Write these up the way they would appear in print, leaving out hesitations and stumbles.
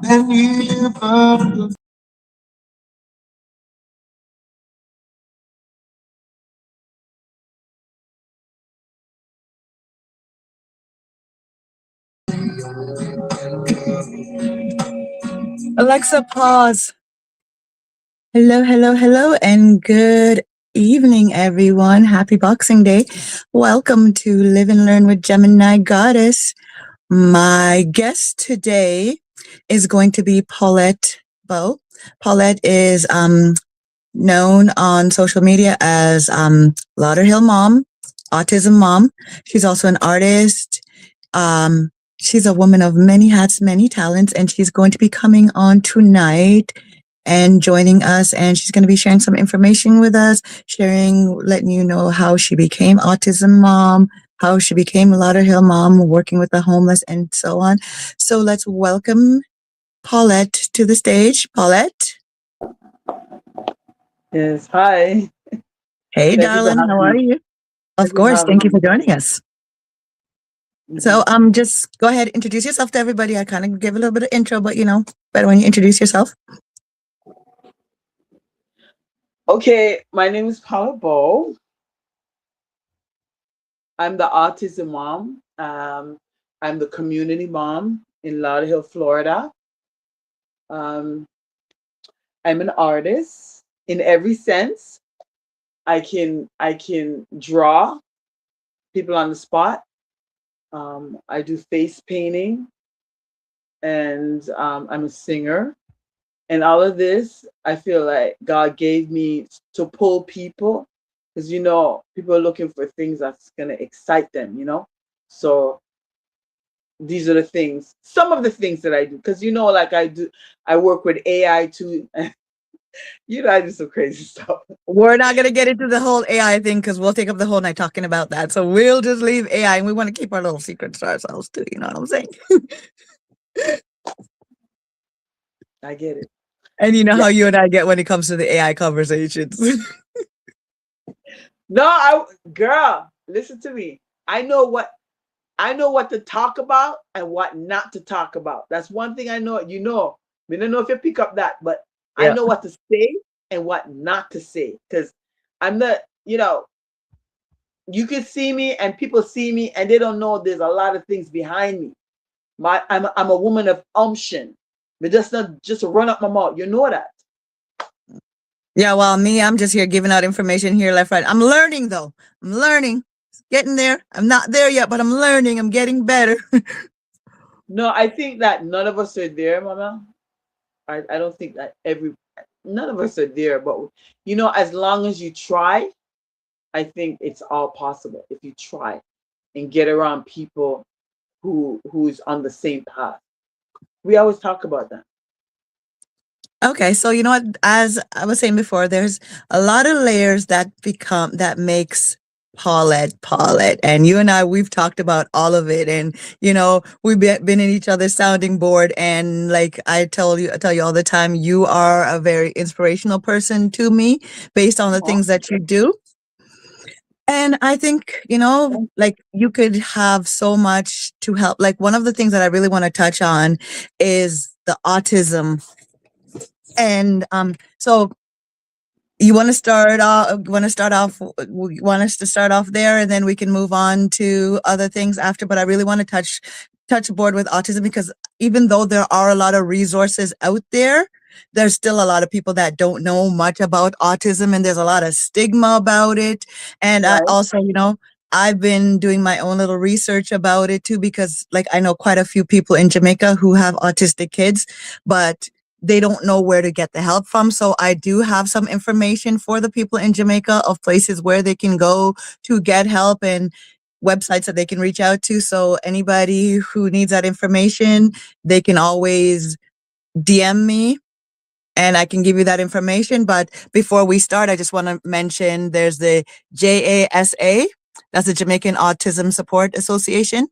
Then you found Alexa, pause. Hello, hello, hello, and good evening, everyone. Happy Boxing Day. Welcome to Live and Learn with Gemini Goddess. My guest today is going to be Paulette Bow. Paulette is known on social media as Lauderhill Mom, Autism Mom. She's also an artist. Um, she's a woman of many hats, many talents, and she's going to be coming on tonight and joining us. And she's going to be sharing some information with us, letting you know how she became Autism Mom, how she became Lauderhill Mom, working with the homeless, and so on. So let's welcome Paulette to the stage. Paulette. Yes, hi. Hey, Thank you for darling, how having are me. you? Of Thank you for course. having Thank you for me. joining us. So, just go ahead, introduce yourself to everybody. I kind of give a little bit of intro, but better when you introduce yourself. Okay, my name is Paula Bow. I'm the autism mom. I'm the community mom in Lauderhill, Florida. Um, I'm an artist in every sense. I can draw people on the spot. I do face painting, and I'm a singer. And all of this, I feel like God gave me to pull people because, people are looking for things that's going to excite them. So these are the things, some of the things that I do because, like I work with AI too. I do some crazy stuff. We're not going to get into the whole AI thing because we'll take up the whole night talking about that. So, we'll just leave AI and we want to keep our little secrets to ourselves too. You know what I'm saying? I get it. And you know Yeah. how you and I get when it comes to the AI conversations. No, girl, listen to me. I know what to talk about and what not to talk about. That's one thing I know. We don't know if you pick up that, but I Yeah. know what to say and what not to say. Because I'm not, you can see me and people see me and they don't know there's a lot of things behind me. I'm a woman of unction. But just not just run up my mouth. You know that. Yeah, well, me, I'm just here giving out information here, left, right. I'm learning though. I'm learning. Getting there. I'm not there yet, but I'm learning. I'm getting better. No, I think that none of us are there, Mama. I don't think that none of us are there, but as long as you try, I think it's all possible if you try and get around people who's on the same path. We always talk about that. Okay, so you know what? As I was saying before, there's a lot of layers that makes Paulette, and you and I, we've talked about all of it, and we've been in each other's sounding board, and like I tell you all the time, you are a very inspirational person to me based on the Aw, things that you do. And I think, like you could have so much to help. Like one of the things that I really want to touch on is the autism. And so you want us to start off there and then we can move on to other things after, but I really want to touch board with autism because even though there are a lot of resources out there, there's still a lot of people that don't know much about autism and there's a lot of stigma about it. And I right, also, I've been doing my own little research about it too because like I know quite a few people in Jamaica who have autistic kids, but they don't know where to get the help from. So I do have some information for the people in Jamaica of places where they can go to get help and websites that they can reach out to. So anybody who needs that information, they can always DM me and I can give you that information. But before we start, I just want to mention there's the JASA, that's the Jamaican Autism Support Association,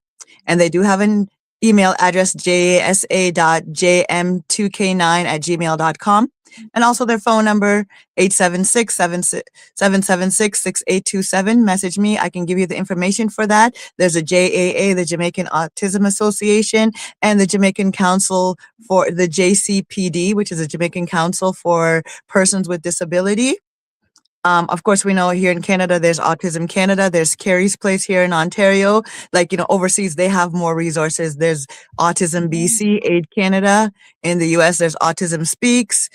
and they do have an email address jasa.jm2k9@gmail.com. And also their phone number, 876-776-6827. Message me. I can give you the information for that. There's a JAA, the Jamaican Autism Association, and the Jamaican Council for the JCPD, which is a Jamaican Council for Persons with Disability. Of course, we know here in Canada, there's Autism Canada, there's Carrie's Place here in Ontario. Like, overseas, they have more resources. There's Autism BC, Aid Canada. In the US, there's Autism Speaks,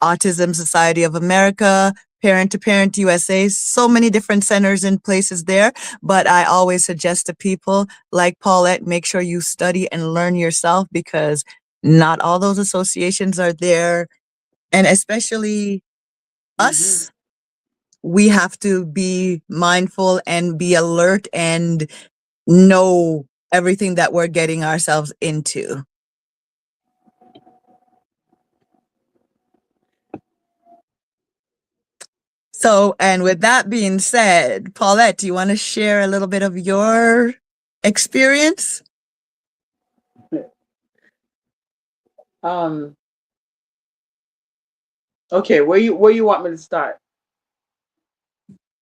Autism Society of America, Parent to Parent USA, so many different centers and places there. But I always suggest to people like Paulette, make sure you study and learn yourself, because not all those associations are there. And especially us, we have to be mindful and be alert and know everything that we're getting ourselves into. So, and with that being said, Paulette, do you want to share a little bit of your experience? Um, okay, where you want me to start?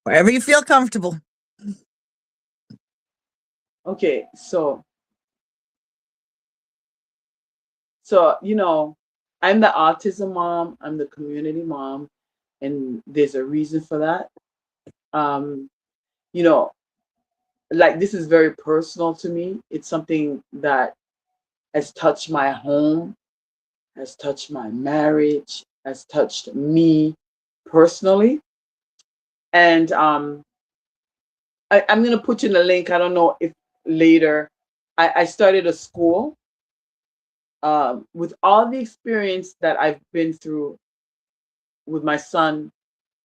Wherever you feel comfortable. Okay, I'm the autism mom, I'm the community mom, and there's a reason for that. Um, you know, like, this is very personal to me. It's something that has touched my home, has touched my marriage, has touched me personally. And I'm gonna put you in the link. I don't know if later. I started a school with all the experience that I've been through with my son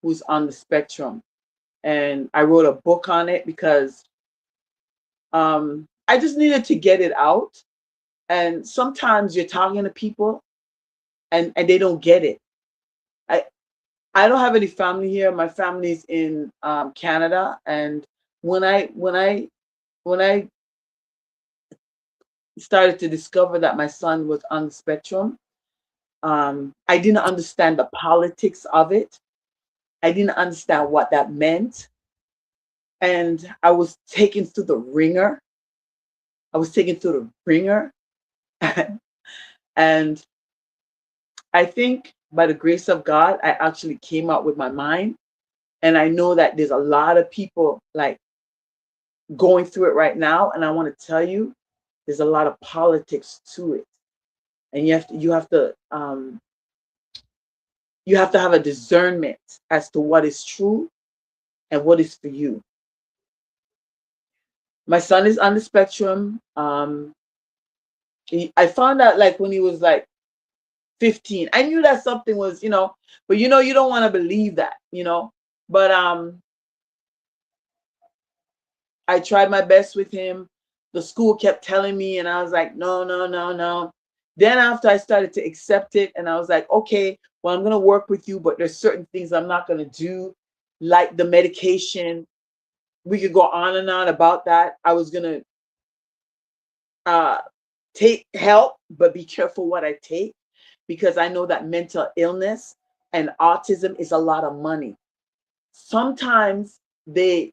who's on the spectrum. And I wrote a book on it because I just needed to get it out. And sometimes you're talking to people and they don't get it. I I don't have any family here. My family's in Canada, and when I started to discover that my son was on the spectrum, I didn't understand the politics of it. I didn't understand what that meant, and I was taken through the ringer. I was taken through the ringer, and I think by the grace of God, I actually came out with my mind. And I know that there's a lot of people like going through it right now. And I want to tell you, there's a lot of politics to it. And you have to have a discernment as to what is true and what is for you. My son is on the spectrum. I found out like when he was like 15. I knew that something was, but you don't want to believe that. But I tried my best with him. The school kept telling me, and I was like, no, no, no, no. Then after I started to accept it, and I was like, okay, well, I'm gonna work with you, but there's certain things I'm not gonna do, like the medication. We could go on and on about that. I was gonna uh, take help, but be careful what I take, because I know that mental illness and autism is a lot of money. Sometimes they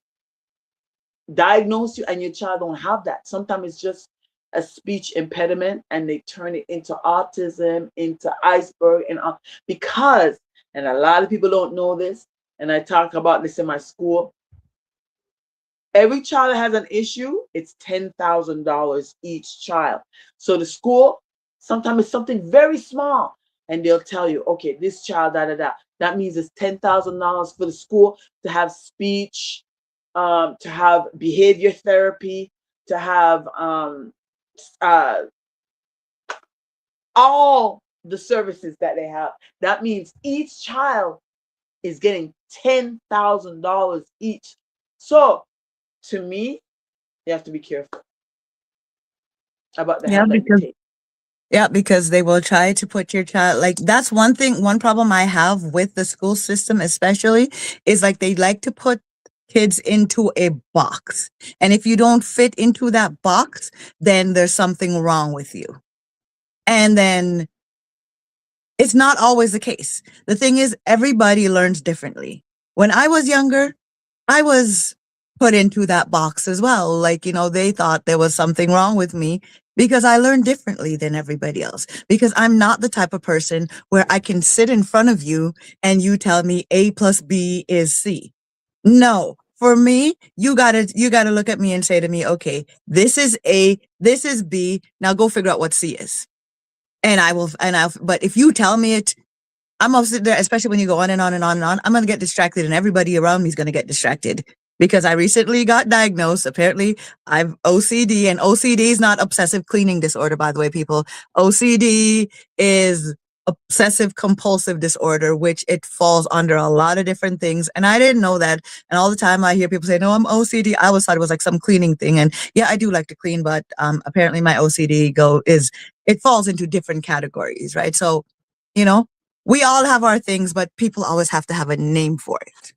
diagnose you and your child don't have that. Sometimes it's just a speech impediment and they turn it into autism, into iceberg, and because, and a lot of people don't know this, and I talk about this in my school. Every child that has an issue, it's $10,000 each child. So the school, sometimes it's something very small, and they'll tell you, okay, this child, da da da. That means it's $10,000 for the school to have speech, to have behavior therapy, to have uh, all the services that they have. That means each child is getting $10,000 each. So to me, you have to be careful about the Yeah, help that you because take. yeah, because they will try to put your child, like, that's one thing, one problem I have with the school system especially, is like they like to put kids into a box. And if you don't fit into that box, then there's something wrong with you. And then it's not always the case. The thing is, everybody learns differently. When I was younger, I was put into that box as well. Like, they thought there was something wrong with me because I learned differently than everybody else. Because I'm not the type of person where I can sit in front of you and you tell me A plus B is C. No. For me, you gotta look at me and say to me, okay, this is A, this is B. Now go figure out what C is. But if you tell me it, I'm gonna sit there, especially when you go on and on and on and on. I'm gonna get distracted, and everybody around me is gonna get distracted because I recently got diagnosed. Apparently, I've OCD, and OCD is not obsessive cleaning disorder, by the way, people. OCD is obsessive compulsive disorder, which it falls under a lot of different things. And I didn't know that. And all the time I hear people say, "No, I'm OCD." I always thought it was like some cleaning thing. And yeah, I do like to clean, but apparently my OCD it falls into different categories, right? So, you know, we all have our things, but people always have to have a name for it.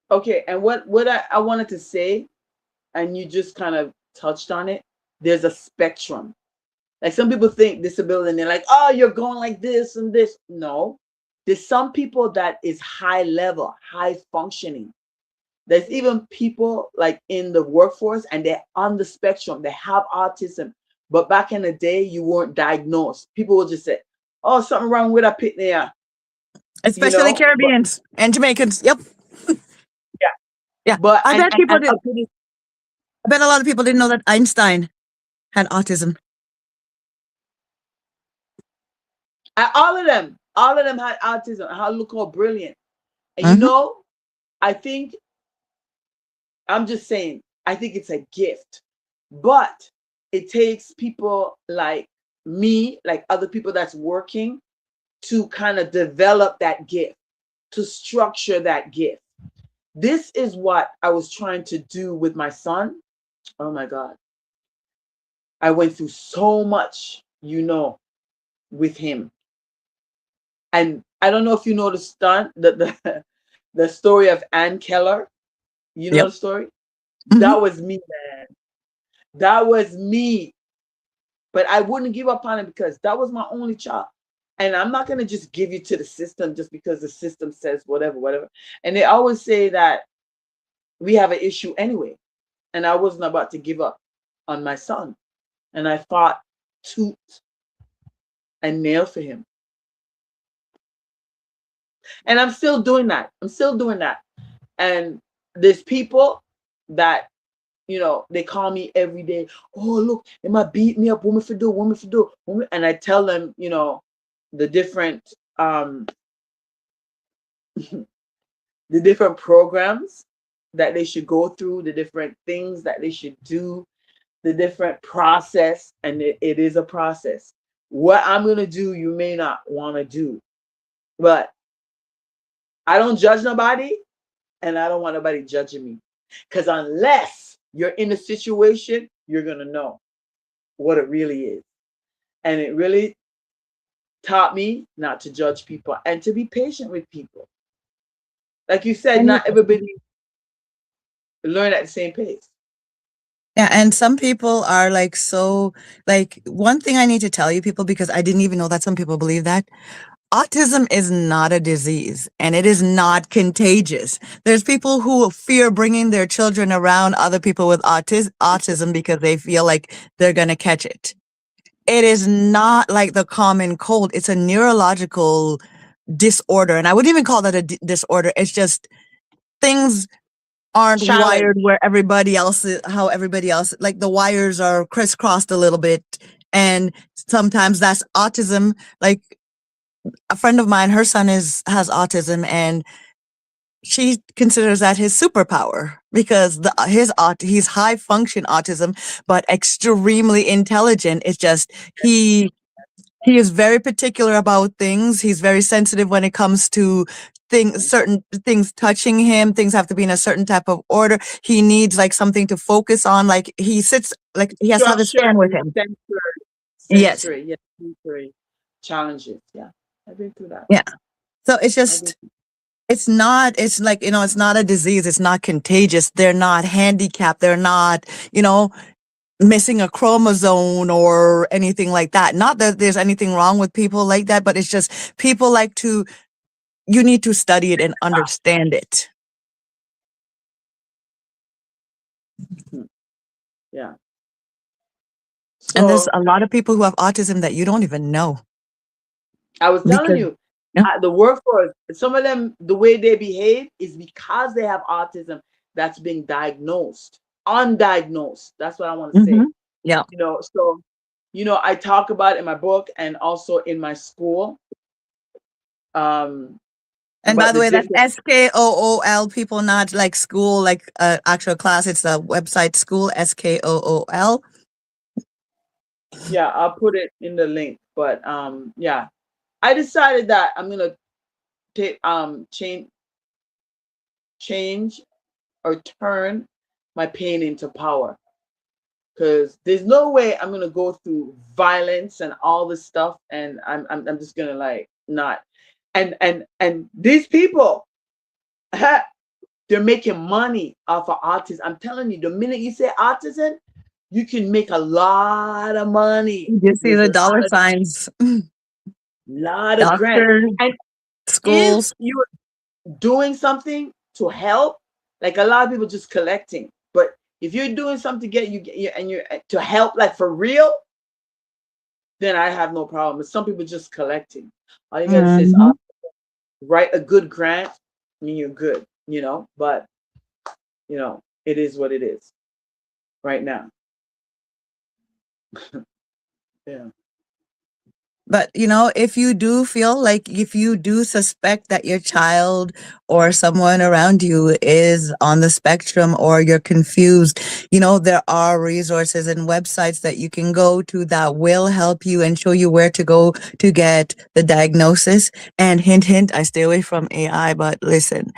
Okay, and what I wanted to say, and you just kind of touched on it. There's a spectrum. Like some people think disability, and they're like, "Oh, you're going like this and this." No, there's some people that is high level, high functioning. There's even people like in the workforce, and they're on the spectrum. They have autism, but back in the day, you weren't diagnosed. People will just say, "Oh, something wrong with a pit there," Especially But Caribbeans and Jamaicans. Yep. yeah, Yeah. but I bet people and did. I bet a lot of people didn't know that Einstein had autism. all of them had autism. How look how brilliant. And Hmm. I think I'm just saying, I think it's a gift, but it takes people like me, like other people that's working to kind of develop that gift, to structure that gift. This is what I was trying to do with my son. Oh my God. I went through so much, with him. And I don't know if you know the story of Ann Keller. You know Yep. the story? Hmm. That was me, man. That was me. But I wouldn't give up on it because that was my only child. And I'm not going to just give you to the system just because the system says whatever, whatever. And they always say that we have an issue anyway. And I wasn't about to give up on my son. And I fought tooth and nail for him. And I'm still doing that. I'm still doing that. And there's people that they call me every day. Oh, look, they might beat me up. Woman for do, woman for do, woman. And I tell them, the different the different programs that they should go through, the different things that they should do, the different process, and it is a process. What I'm gonna do, you may not want to do, but I don't judge nobody, and I don't want nobody judging me, because unless you're in a situation, you're gonna know what it really is. And it really taught me not to judge people and to be patient with people. Like you said, And not everybody learn at the same pace. yeah, and some people are like so like one thing I need to tell you people because I didn't even know that some people believe that autism is not a disease and it is not contagious. There's people who fear bringing their children around other people with autism because they feel like they're going to catch it. It is not like the common cold. It's a neurological disorder. And I wouldn't even call that a disorder. It's just things aren't Challenge. wired where everybody else how everybody else, like the wires are crisscrossed a little bit. And sometimes that's autism. Like a friend of mine, her son has autism, and she considers that his superpower because he's high function autism, but extremely intelligent. It's just he is very particular about things. He's very sensitive when it comes to certain things touching him. Things have to be in a certain type of order. He needs like something to focus on. Like he sits, like he has to have his Structure fan with and him. Yes. sensory challenges. Yeah, I've been through that. Yeah. So it's I've been just, through. It's not, it's like, it's not a disease. It's not contagious. They're not handicapped. They're not, missing a chromosome or anything like that. Not that there's anything wrong with people like that, but it's just people like to, you need to study it and understand it. Hmm. Yeah. And there's So a lot of people who have autism that you don't even know I was telling because, you, yeah. the workforce, some of them, the way they behave is because they have autism that's being diagnosed, undiagnosed. That's what I want to Hmm. say. Yeah. So, I talk about it in my book and also in my school, And by about the the way, that's different, SKOOL, people, not like school, like actual class. It's a website school, SKOOL. yeah, I'll put it in the link. But yeah, I decided that I'm gonna take change or turn my pain into power, because there's no way I'm gonna go through violence and all this stuff, and I'm just gonna like not. And these people, they're making money off of autism. I'm telling you, the minute you say autism, you can make a lot of money. You see There's the a dollar signs, lot of grant, doctors, and if schools. you're doing something to help, like a lot of people just collecting, but if you're doing something to get you and you're to help, like for real, then I have no problem. But some people just collecting. All you gotta say is, Hmm. write a good grant, and you're good, But it is what it is right now. Yeah. But if you do feel like, if you do suspect that your child or someone around you is on the spectrum, or you're confused, there are resources and websites that you can go to that will help you and show you where to go to get the diagnosis. And hint, hint, I stay away from AI, but listen,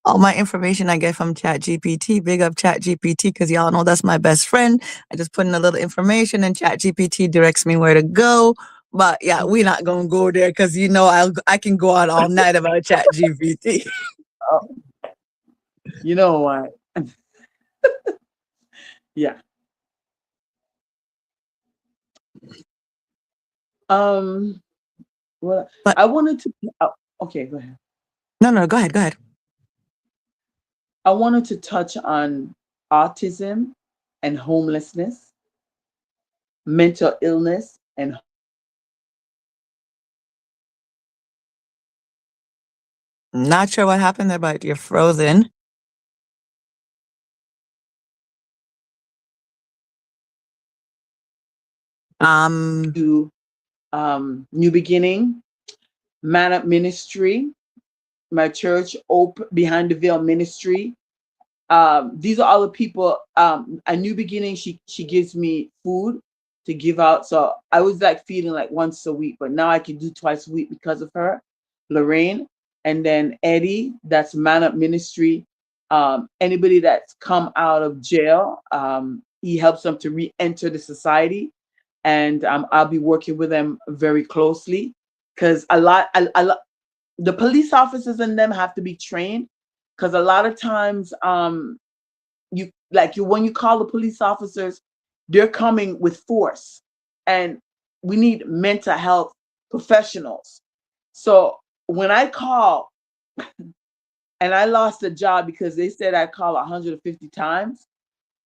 all my information I get from Chat GPT. Big up Chat GPT, because y'all know that's my best friend. I just put in a little information and Chat GPT directs me where to go. But yeah, we're not gonna go there because I can go on all night about Chat GPT. Oh, you know what? Yeah. Um. Well, But I wanted to. Okay, go ahead. no, no, go ahead, go ahead. I wanted to touch on autism and homelessness, mental illness, and Not sure what happened there, but you're frozen. Um, to New Beginning, Man Up Ministry, my church, Behind the Veil Ministry. These are all the people. A New Beginning, she gives me food to give out. So I was like feeding like once a week, but now I can do twice a week because of her, Lorraine. And then Eddie, that's Man Up Ministry. Anybody that's come out of jail, he helps them to re-enter the society, and I'll be working with them very closely, because the police officers in them have to be trained, because a lot of times you when you call the police officers, they're coming with force, and we need mental health professionals. So when I call, and I lost a job because they said I call 150 times,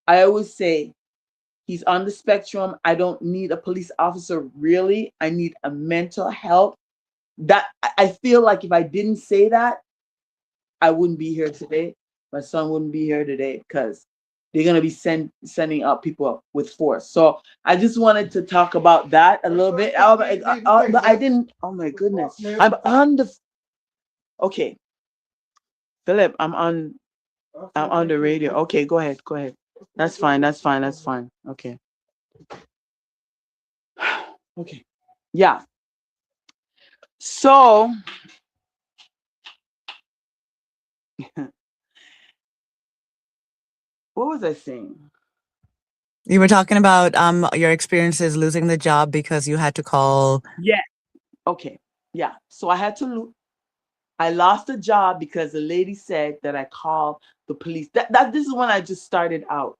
I always say, he's on the spectrum. I don't need a police officer, really. I need a mental health. That I feel like if I didn't say that, I wouldn't be here today. My son wouldn't be here today, because they're gonna be sending out people with force. So I just wanted to talk about that a little bit. But I didn't. Oh my goodness! I'm on the. Okay, Philip. I'm on the radio. Okay, go ahead. Go ahead. That's fine. That's fine. That's fine. Okay. Okay. Yeah. So what was I saying? you were talking about your experiences losing the job because you had to call. Yeah. Okay. Yeah. So I lost a job because the lady said that I called the police. This is when I just started out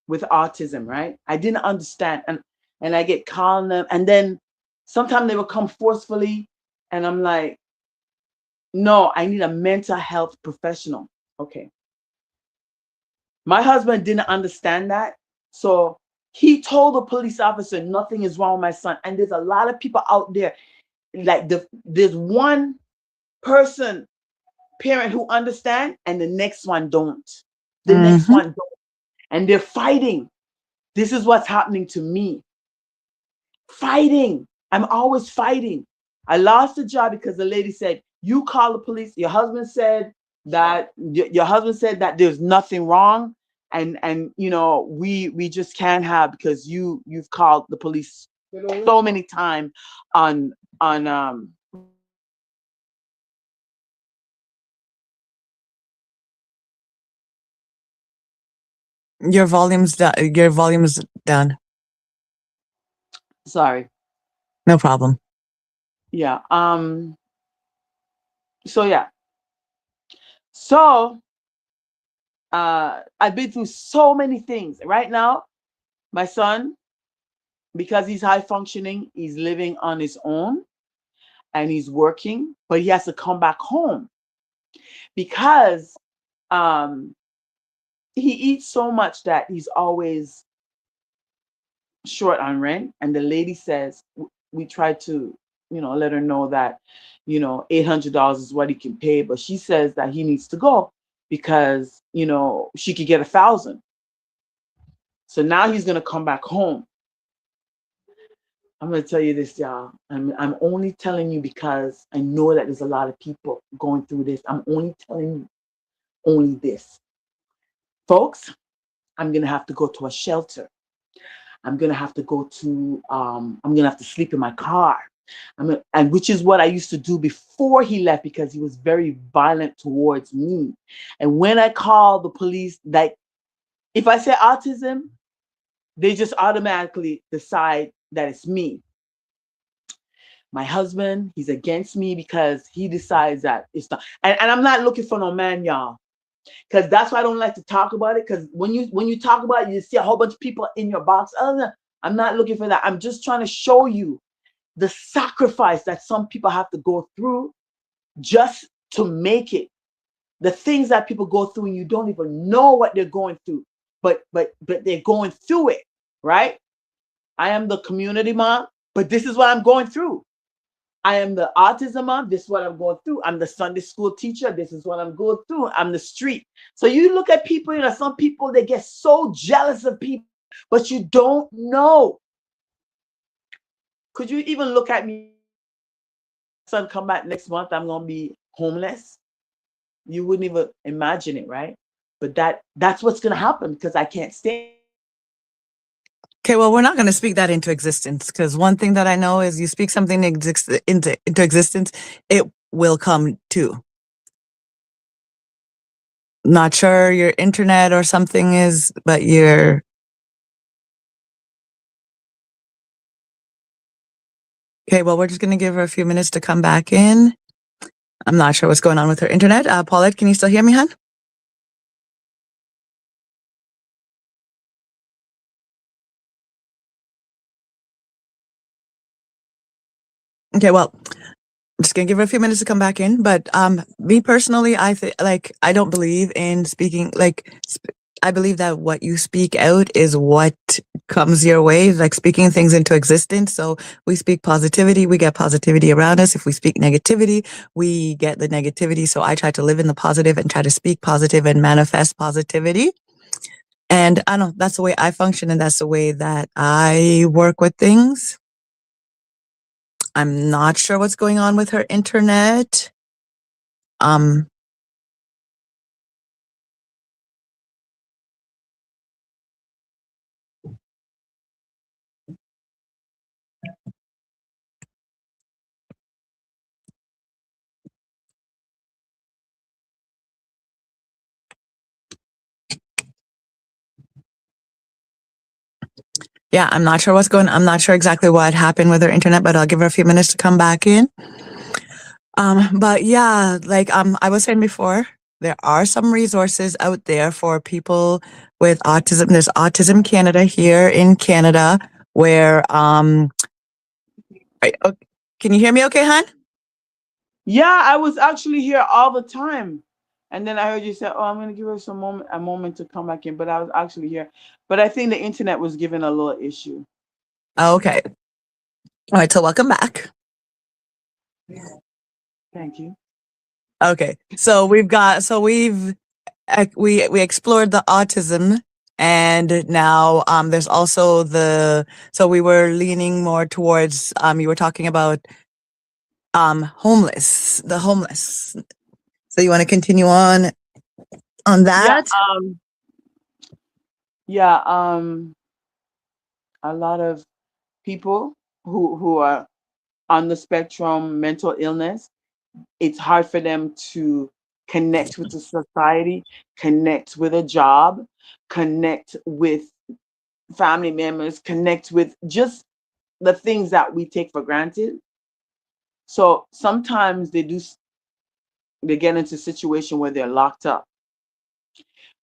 with autism, right? I didn't understand, and I get calling them, and then sometimes they would come forcefully, and I'm like, no, I need a mental health professional. Okay. My husband didn't understand that. So he told the police officer nothing is wrong with my son. And there's a lot of people out there, like there's one person, parent who understand, and the next one don't. The next Mm-hmm. one don't. And they're fighting. This is what's happening to me. Fighting. I'm always fighting. I lost the job because the lady said, you call the police. Your husband said that there's nothing wrong. And we just can't have, because you've called the police so many times on Your volume's down. Your volume's down. sorry. No problem. Yeah. So yeah. So I've been through so many things. Right now, my son, because he's high functioning, he's living on his own and he's working, but he has to come back home because um, he eats so much that he's always short on rent. And the lady says, we tried to, let her know that, $800 is what he can pay, but she says that he needs to go because, she could get 1,000. So now he's gonna come back home. I'm gonna tell you this, y'all. I'm only telling you because I know that there's a lot of people going through this. I'm only telling you only this. Folks, I'm gonna have to go to a shelter. I'm gonna have to go to I'm gonna have to sleep in my car. And which is what I used to do before he left, because he was very violent towards me. And when I call the police, like if I say autism, they just automatically decide that it's me. My husband, he's against me because he decides that it's not. And I'm not looking for no man, y'all, because that's why I don't like to talk about it. Because when you talk about it, you see a whole bunch of people in your box. I'm not looking for that. I'm just trying to show you the sacrifice that some people have to go through just to make it. The things that people go through, and you don't even know what they're going through, but they're going through it, right? I am the community mom, but this is what I'm going through. I am the autism mom. This is what I'm going through. I'm the Sunday school teacher. This is what I'm going through. I'm the street. So you look at people, some people, they get so jealous of people, but you don't know. Could you even look at me? Son, come back next month, I'm going to be homeless. You wouldn't even imagine it, right? But that's what's going to happen because I can't stay. Okay, well, we're not going to speak that into existence, because one thing that I know is you speak something into existence, it will come to. Not sure your internet or something is, but you're. Okay, well, we're just going to give her a few minutes to come back in. I'm not sure what's going on with her internet. Paulette, can you still hear me, hon? Okay, well, I'm just gonna give her a few minutes to come back in. But me personally, I don't believe in speaking I believe that what you speak out is what comes your way, like speaking things into existence. So we speak positivity, we get positivity around us. If we speak negativity, we get the negativity. So I try to live in the positive and try to speak positive and manifest positivity. And I don't know, that's the way I function, and that's the way that I work with things. I'm not sure what's going on with her internet. Um, yeah, I'm not sure exactly what happened with her internet, but I'll give her a few minutes to come back in. But yeah, like I was saying before, there are some resources out there for people with autism. There's Autism Canada here in Canada, where can you hear me? Okay, hon? Yeah, I was actually here all the time. And then I heard you say, "Oh, I'm gonna give her a moment to come back in." But I was actually here. But I think the internet was giving a little issue. Okay. All right. So welcome back. Thank you. Okay. So we explored the autism, and now there's also we were leaning more towards you were talking about the homeless. So you want to continue on Yeah, that? um, yeah, a lot of people who are on the spectrum, mental illness, it's hard for them to connect with the society, connect with a job, connect with family members, connect with just the things that we take for granted. So sometimes they get into a situation where they're locked up.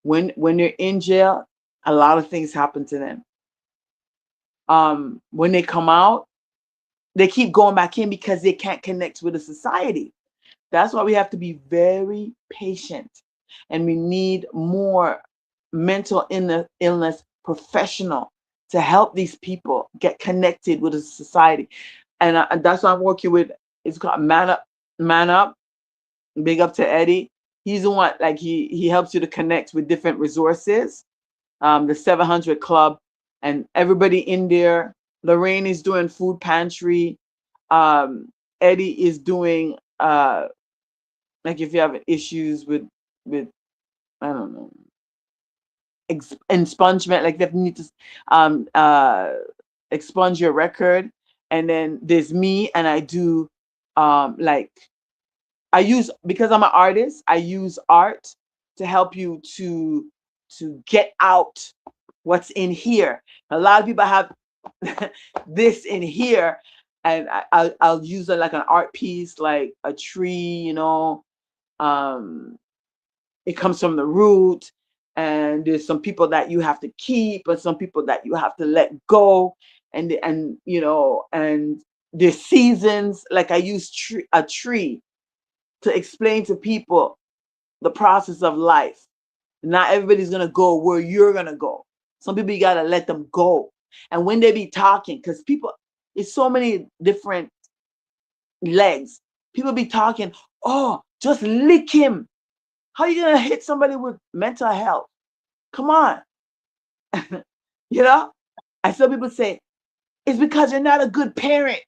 When they're in jail, a lot of things happen to them. When they come out, they keep going back in because they can't connect with the society. That's why we have to be very patient, and we need more mental illness professional to help these people get connected with the society. And that's what I'm working with. It's called Man Up. Big up to Eddie. He's the one, like he helps you to connect with different resources. The 700 Club, and everybody in there. Lorraine is doing food pantry. Um, Eddie is doing like if you have issues with I don't know expungement, like if you need to um uh expunge your record. And then there's me, and I do like I use, because I'm an artist, I use art to help you to get out what's in here. A lot of people have this in here, and I'll use it like an art piece, like a tree, um it comes from the root. And there's some people that you have to keep, and some people that you have to let go. And there's seasons, like I use a tree to explain to people the process of life. Not everybody's gonna go where you're gonna go. Some people you gotta let them go. And when they be talking, because people, it's so many different legs. People be talking, oh, just lick him. How you gonna hit somebody with mental health? Come on. you know? And some people say, it's because you're not a good parent,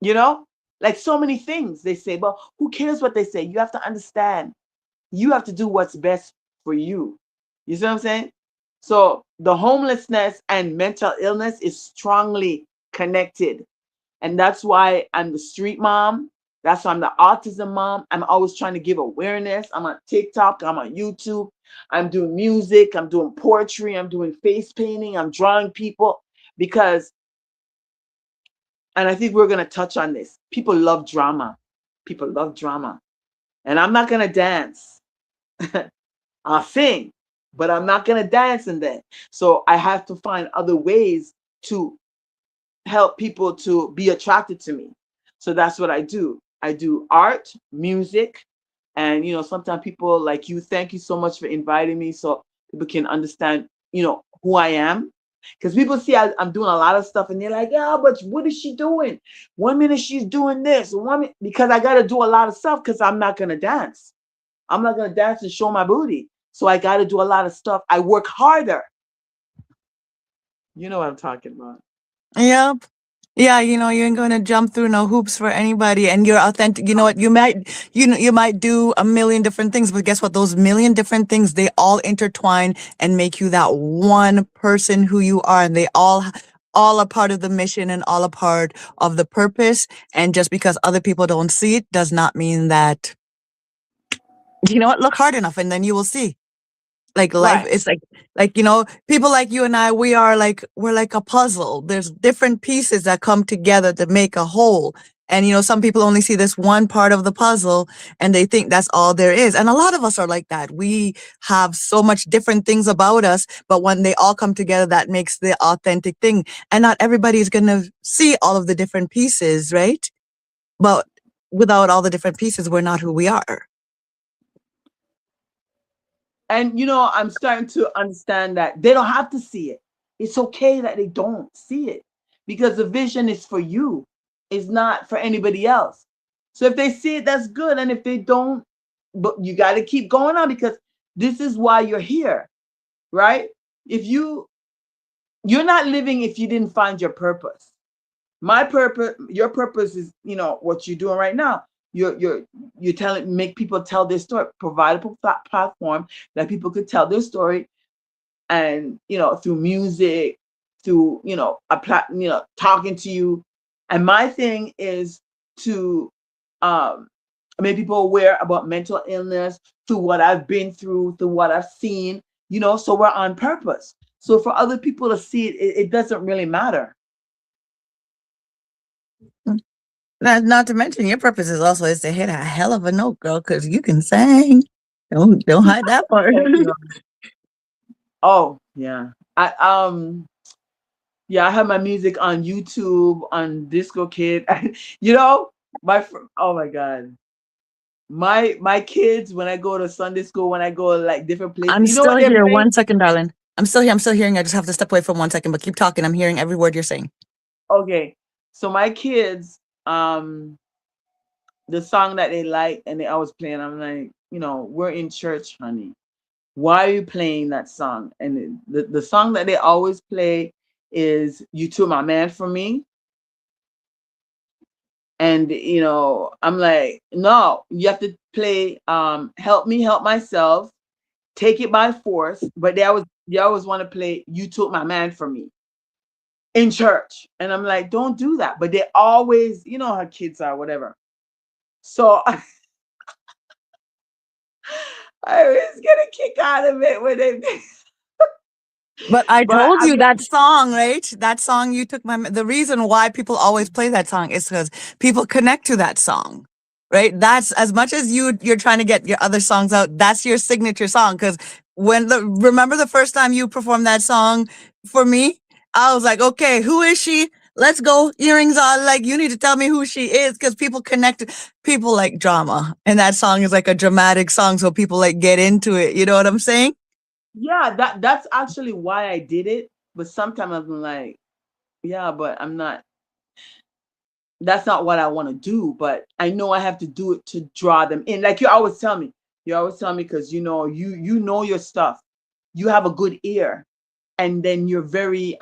you know? Like so many things they say, but who cares what they say? You have to understand. You have to do what's best for you. You see what I'm saying? So the homelessness and mental illness is strongly connected. And that's why I'm the street mom. That's why I'm the autism mom. I'm always trying to give awareness. I'm on TikTok, I'm on YouTube, I'm doing music, I'm doing poetry, I'm doing face painting, I'm drawing people because, and I think we're going to touch on this. People love drama. People love drama. And I'm not going to dance. I'll sing, but I'm not going to dance in that. So I have to find other ways to help people to be attracted to me. So that's what I do. I do art, music, and sometimes people like you. Thank you so much for inviting me, so people can understand, who I am. Because people see I'm doing a lot of stuff, and they're like, "Yeah, but what is she doing? One minute she's doing this, because I got to do a lot of stuff because I'm not gonna dance. I'm not gonna dance and show my booty. So I got to do a lot of stuff. I work harder. You know what I'm talking about. Yep. Yeah, you ain't gonna jump through no hoops for anybody, and you're authentic. You know what? You might do a million different things, but guess what? Those million different things, they all intertwine and make you that one person who you are, and they all are part of the mission and all a part of the purpose. And just because other people don't see it does not mean that, you know what? Look hard enough, and then you will see. Like life Right. is like people like you and I, we're like a puzzle. There's different pieces that come together to make a whole. And, some people only see this one part of the puzzle and they think that's all there is. And a lot of us are like that. We have so much different things about us, but when they all come together, that makes the authentic thing. And not everybody is going to see all of the different pieces, right? But without all the different pieces, we're not who we are. And I'm starting to understand that they don't have to see it. It's okay that they don't see it, because the vision is for you. It's not for anybody else. So if they see it, that's good. And if they don't, but you got to keep going on, because this is why you're here, right? If you're not living if you didn't find your purpose. My purpose, your purpose is, what you're doing right now. You're telling, make people tell their story, provide a platform that people could tell their story, and through music, through talking to you. And my thing is to make people aware about mental illness, through what I've been through what I've seen. So we're on purpose. So for other people to see it, it doesn't really matter. Not to mention, your purpose is also is to hit a hell of a note, girl, because you can sing. Don't hide that part. Oh yeah, I have my music on YouTube, on Disco Kid. Oh my god, my kids, when I go to Sunday school, when I go like different places, I'm you know still what they're here. playing? 1 second, darling. I'm still here. I'm still hearing. I just have to step away for 1 second, but keep talking. I'm hearing every word you're saying. Okay, so my kids, the song that they like and they always playing, I'm like, we're in church, honey. Why are you playing that song? And the song that they always play is "You Took My Man from Me." And I'm like, no, you have to play "Help Me Help Myself," "Take It by Force." But they always want to play "You Took My Man from Me" in church. And I'm like, don't do that. But they always, how kids are, whatever. So I always get a kick out of it when they But I but told I'm you that song, right? That song you took the reason why people always play that song is because people connect to that song. Right? That's as much as you're trying to get your other songs out, that's your signature song. Cause remember the first time you performed that song for me? I was like, okay, who is she? Let's go. Earrings on. Like, you need to tell me who she is, because people like drama. And that song is like a dramatic song, so people like get into it. You know what I'm saying? yeah, that's actually why I did it. But sometimes I'm like, yeah, but that's not what I want to do, but I know I have to do it to draw them in. Like you always tell me, because you know your stuff. You have a good ear, and then you're very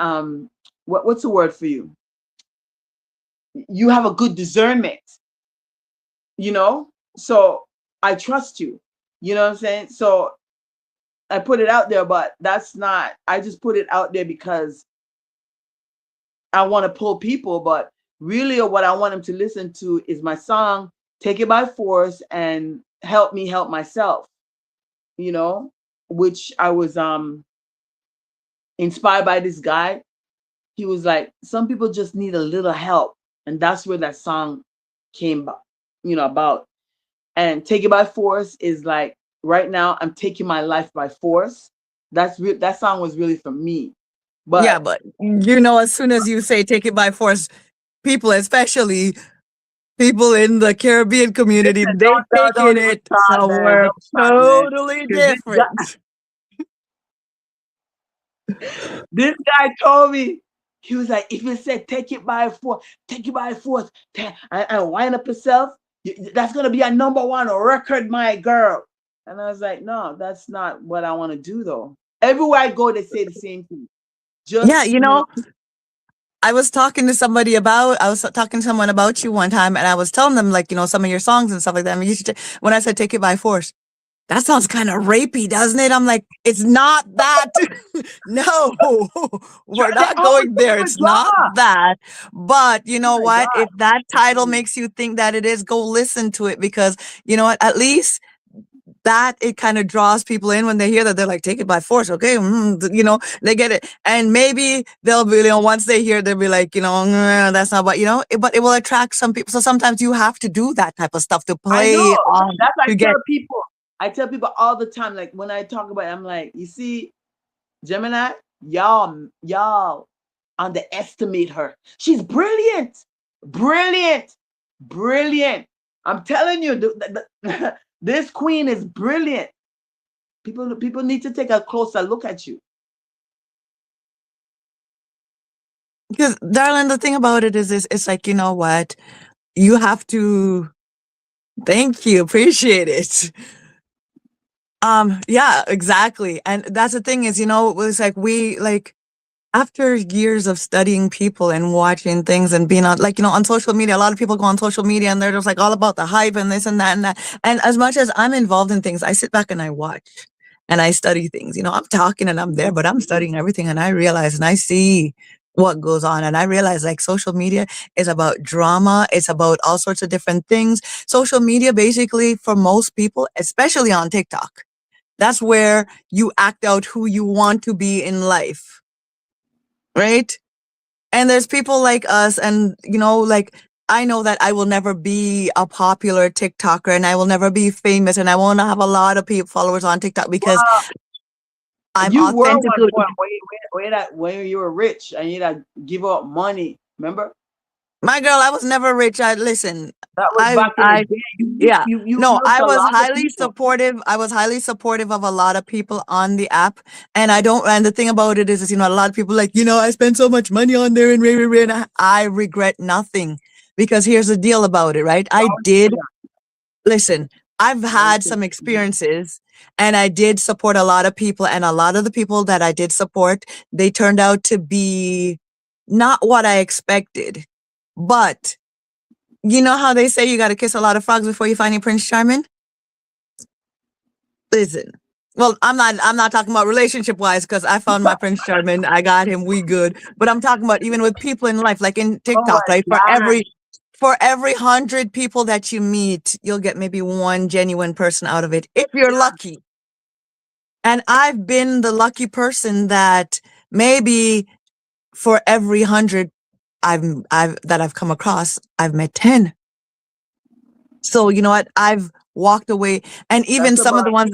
what's the word for you? You have a good discernment, you know? So I trust you. You know what I'm saying? So I put it out there, but that's not, I just put it out there because I want to pull people, but really what I want them to listen to is my song, "Take It by Force," and "Help Me Help Myself," you know, which I was inspired by this guy. He was like, some people just need a little help. And that's where that song came about. And "Take It by Force" is like, right now I'm taking my life by force. That song was really for me. Yeah, But but as soon as you say take it by force, people, especially people in the Caribbean community, listen, they don't taking even it start, man. somewhere Don't start, man. totally Because different. this guy told me, he was like, if it said "take it by force," "take it by force," and wind up yourself, that's gonna be a #1 record, my girl. And I was like, no, that's not what I want to do, though. Everywhere I go, they say the same thing. Yeah, Just I was talking to someone about you one time, and I was telling them, like, some of your songs and stuff like that. I mean, when I said take it by force, that sounds kind of rapey, doesn't it? I'm like, it's not that. No, we're they not always going come there. with It's not drama. that. But you Oh know my what? If that god. title makes you think that it is, go listen to it, because you know what? At least that it kind of draws people in when they hear that. They're like, take it by force, okay? They get it, and maybe they'll be, once they hear, they'll be like, that's not what, but it will attract some people. So sometimes you have to do that type of stuff to I know. play on That's to get. I tell people all the time, like when I talk about it, I'm like, you see, Gemini, y'all underestimate her. She's brilliant, brilliant, brilliant. I'm telling you, this queen is brilliant. People need to take a closer look at you. Because, darling, the thing about it is, it's like, you know what, you have to. Thank you, appreciate it. Yeah, exactly. And that's the thing is, it was like we like after years of studying people and watching things and being on, like, on social media, a lot of people go on social media and they're just like all about the hype and this and that and that. And as much as I'm involved in things, I sit back and I watch and I study things. I'm talking and I'm there, but I'm studying everything, and I realize and I see what goes on. And I realize, like, social media is about drama. It's about all sorts of different things. Social media, basically, for most people, especially on TikTok, that's where you act out who you want to be in life, right? And there's people like us, and like, I know that I will never be a popular TikToker, and I will never be famous, and I won't have a lot of people followers on TikTok because Well, I'm you were one authentically. point when you were rich and you had give up money. Remember? My girl, I was never rich. I listen. That was I back in the I day. Yeah. You No, helped I a was lot of highly people. supportive. I was highly supportive of a lot of people on the app. And I don't, and the thing about it is, a lot of people like, I spent so much money on there and and I regret nothing, because here's the deal about it, right? I Don't say did, that. listen, I've Don't had say some that. experiences, and I did support a lot of people, and a lot of the people that I did support, they turned out to be not what I expected. But you know how they say you got to kiss a lot of frogs before you find your Prince Charming? Listen. Well, I'm not talking about relationship wise, because I found my Prince Charming. I got him. We good. But I'm talking about even with people in life, like in Oh TikTok, my right? For God. every 100 people that you meet, you'll get maybe one genuine person out of it, if you're lucky. And I've been the lucky person that maybe for every 100 I've come across, I've met 10. So you know what? I've walked away, and That's about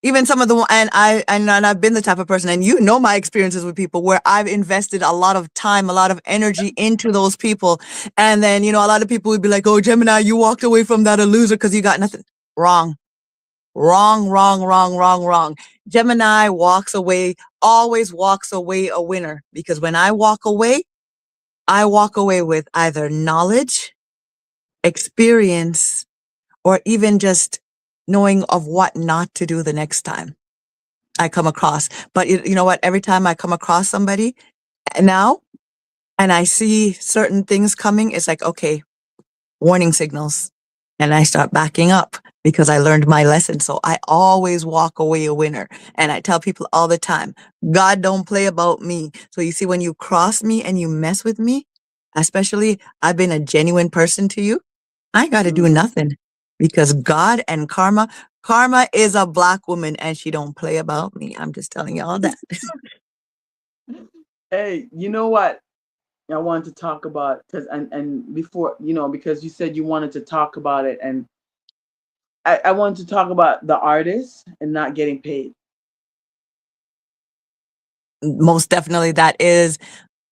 even some of the and I've been the type of person, and my experiences with people where I've invested a lot of time, a lot of energy into those people, and then a lot of people would be like, "Oh, Gemini, you walked away from that a loser because you got nothing." Wrong, wrong, wrong, wrong, wrong, wrong. Gemini always walks away a winner, because when I walk away with either knowledge, experience, or even just knowing of what not to do the next time I come across. But you know what? Every time I come across somebody now and I see certain things coming, it's like, okay, warning signals. And I start backing up because I learned my lesson. So I always walk away a winner. And I tell people all the time, God don't play about me. So you see, when you cross me and you mess with me, especially I've been a genuine person to you, I got to do Mhm. nothing, because God and karma is a black woman and she don't play about me. I'm just telling you all that. Hey, you know what? I wanted to talk about because and before because you said you wanted to talk about it, and I wanted to talk about the artist and not getting paid. Most definitely, that is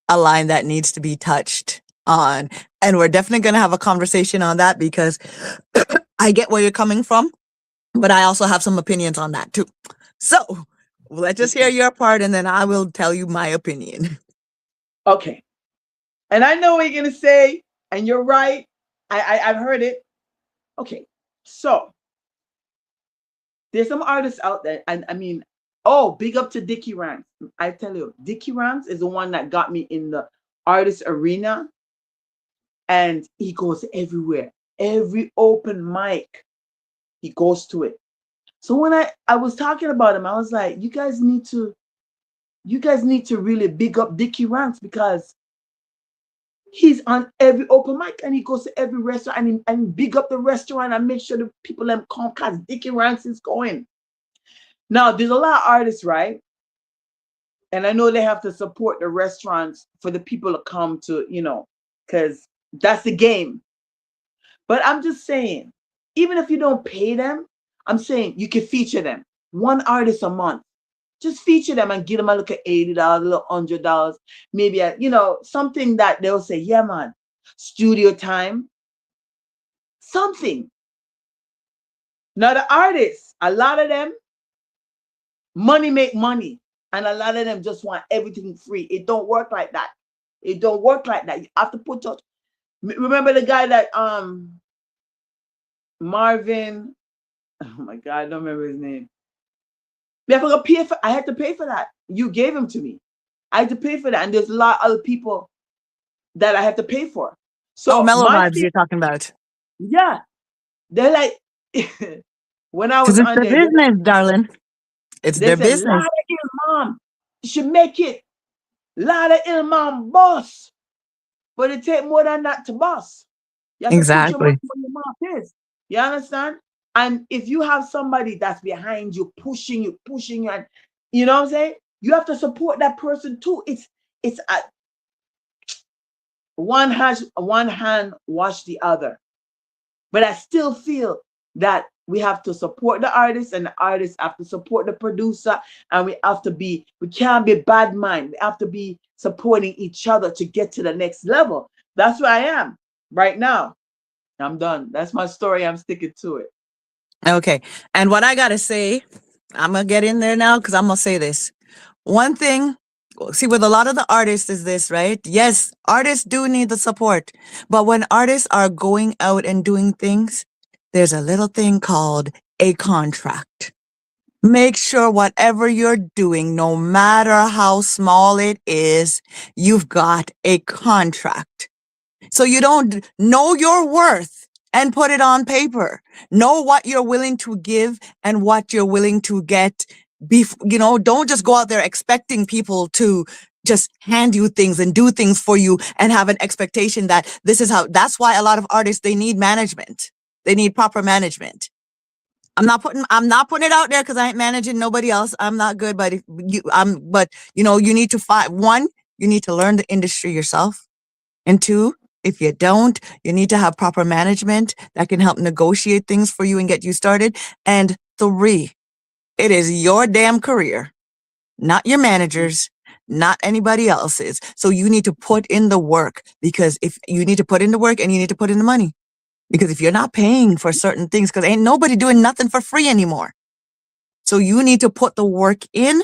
a line that needs to be touched on. And we're definitely going to have a conversation on that, because I get where you're coming from, but I also have some opinions on that too. So let's just hear your part, and then I will tell you my opinion. Okay, and I know what you're gonna say, and you're right. I've heard it. Okay, so there's some artists out there, and I mean, oh, big up to Dickie Rance. I tell you, Dickie Rance is the one that got me in the artist arena, and he goes everywhere. Every open mic, he goes to it. So when I was talking about him, I was like, you guys need to really big up Dickie Rance, because He's on every open mic and he goes to every restaurant and big up the restaurant and make sure the people them come because Dickie Ranson's going. Now, there's a lot of artists, right? And I know they have to support the restaurants for the people to come to, because that's the game. But I'm just saying, even if you don't pay them, I'm saying you can feature them. One artist a month. Just feature them and give them a look at $80, a little $100, maybe something that they'll say, yeah, man, studio time, something. Now the artists, a lot of them, money make money, and a lot of them just want everything free. It don't work like that. It don't work like that. You have to put your. Remember the guy that Marvin. Oh my God, I don't remember his name. I had to pay for that. You gave him to me. I had to pay for that, and there's a lot of other people that I have to pay for. Oh, So mellow my vibes fee, you're talking about. yeah, they're like, when I Because was it's on their there, business, darling. It's they their said, business. "Lada Ilmam, you should make it. Lada Ilmam boss." But it take more than that to boss. You have to put your money Exactly. where your mouth is. You understand? And if you have somebody that's behind you, pushing you, and you know what I'm saying, you have to support that person too. It's one hand wash the other. But I still feel that we have to support the artist, and the artists have to support the producer, and we can't be bad mind. We have to be supporting each other to get to the next level. That's where I am right now. I'm done. That's my story. I'm sticking to it. Okay. And what I got to say, I'm going to get in there now because I'm going to say this. One thing, see, with a lot of the artists is this, right? Yes, artists do need the support. But when artists are going out and doing things, there's a little thing called a contract. Make sure whatever you're doing, no matter how small it is, you've got a contract. So you don't know your worth and put it on paper. Know what you're willing to give and what you're willing to get. Don't just go out there expecting people to just hand you things and do things for you and have an expectation that this is how. That's why a lot of artists, they need management. They need proper management. I'm not putting it out there because I ain't managing nobody else. I'm not good, but you need to find one, you need to learn the industry yourself. And two, if you don't, you need to have proper management that can help negotiate things for you and get you started. And three, it is your damn career, not your manager's, not anybody else's. So you need to put in the work, because if you need to put in the work and you need to put in the money, because if you're not paying for certain things, because ain't nobody doing nothing for free anymore. So you need to put the work in.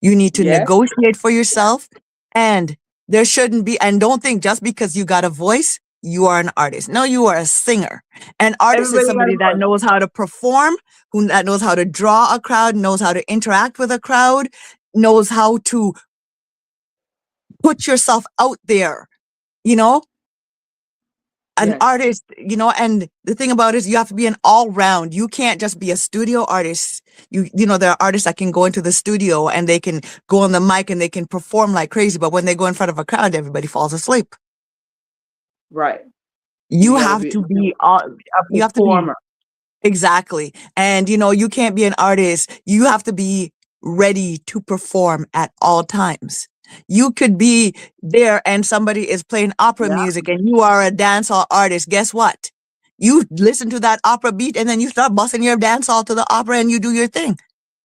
You need to Yes, negotiate for yourself, and there shouldn't be, and don't think just because you got a voice, you are an artist. No, you are a singer. An artist is everybody got somebody that a knows how to perform, that knows how to draw a crowd, knows how to interact with a crowd, knows how to put yourself out there, you know? An yes, artist, and the thing about it is you have to be an all round. You can't just be a studio artist. There are artists that can go into the studio and they can go on the mic and they can perform like crazy, but when they go in front of a crowd, everybody falls asleep. right. You You got to have be to be all, a you have to be performer. exactly. And you can't be an artist. You have to be ready to perform at all times. You could be there and somebody is playing opera Yeah, music and you are a dancehall artist. Guess what? You listen to that opera beat and then you start busting your dancehall to the opera and you do your thing.